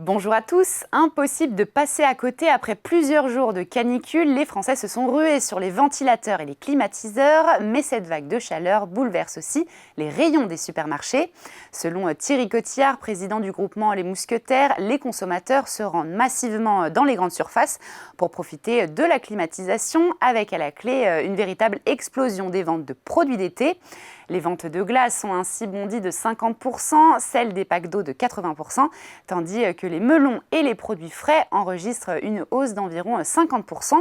Bonjour à tous. Impossible de passer à côté après plusieurs jours de canicule. Les Français se sont rués sur les ventilateurs et les climatiseurs, mais cette vague de chaleur bouleverse aussi les rayons des supermarchés. Selon Thierry Cotillard, président du groupement Les Mousquetaires, les consommateurs se rendent massivement dans les grandes surfaces pour profiter de la climatisation, avec à la clé une véritable explosion des ventes de produits d'été. Les ventes de glace ont ainsi bondi de 50%, celles des packs d'eau de 80%, tandis que les melons et les produits frais enregistrent une hausse d'environ 50%.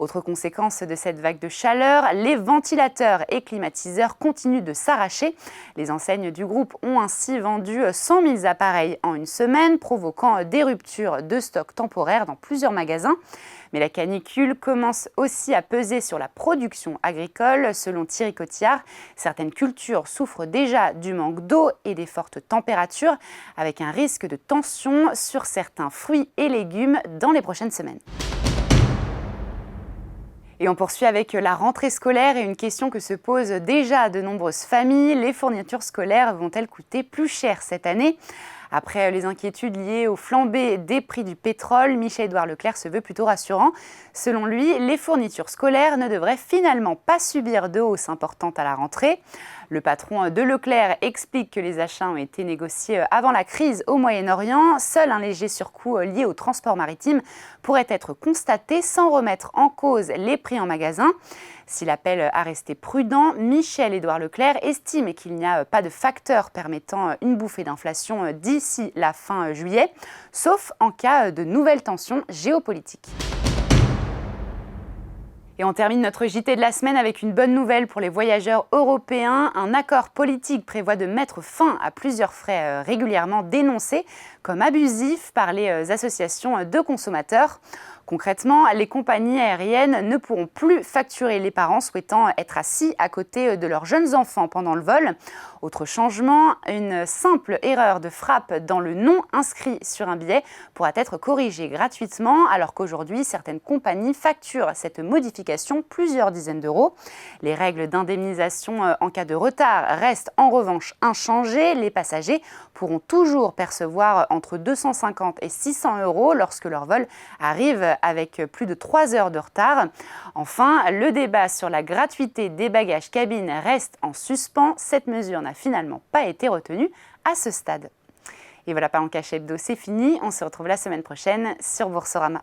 Autre conséquence de cette vague de chaleur, les ventilateurs et climatiseurs continuent de s'arracher. Les enseignes du groupe ont ainsi vendu 100 000 appareils en une semaine, provoquant des ruptures de stock temporaires dans plusieurs magasins. Mais la canicule commence aussi à peser sur la production agricole. Selon Thierry Cotillard, certaines cultures souffrent déjà du manque d'eau et des fortes températures, avec un risque de tension sur certains fruits et légumes dans les prochaines semaines. Et on poursuit avec la rentrée scolaire et une question que se posent déjà de nombreuses familles. Les fournitures scolaires vont-elles coûter plus cher cette année ? Après les inquiétudes liées aux flambées des prix du pétrole, Michel-Édouard Leclerc se veut plutôt rassurant. Selon lui, les fournitures scolaires ne devraient finalement pas subir de hausse importante à la rentrée. Le patron de Leclerc explique que les achats ont été négociés avant la crise au Moyen-Orient. Seul un léger surcoût lié au transport maritime pourrait être constaté sans remettre en cause les prix en magasin. S'il appelle à rester prudent, Michel-Édouard Leclerc estime qu'il n'y a pas de facteur permettant une bouffée d'inflation d'ici la fin juillet, sauf en cas de nouvelles tensions géopolitiques. Et on termine notre JT de la semaine avec une bonne nouvelle pour les voyageurs européens. Un accord politique prévoit de mettre fin à plusieurs frais régulièrement dénoncés comme abusifs par les associations de consommateurs. Concrètement, les compagnies aériennes ne pourront plus facturer les parents souhaitant être assis à côté de leurs jeunes enfants pendant le vol. Autre changement, une simple erreur de frappe dans le nom inscrit sur un billet pourra être corrigée gratuitement, alors qu'aujourd'hui, certaines compagnies facturent cette modification plusieurs dizaines d'euros. Les règles d'indemnisation en cas de retard restent en revanche inchangées. Les passagers pourront toujours percevoir entre 250 et 600 euros lorsque leur vol arrive avec plus de 3 heures de retard. Enfin, le débat sur la gratuité des bagages cabine reste en suspens. Cette mesure n'a finalement pas été retenue à ce stade. Et voilà, Parlons Cash Hebdo, c'est fini. On se retrouve la semaine prochaine sur Boursorama.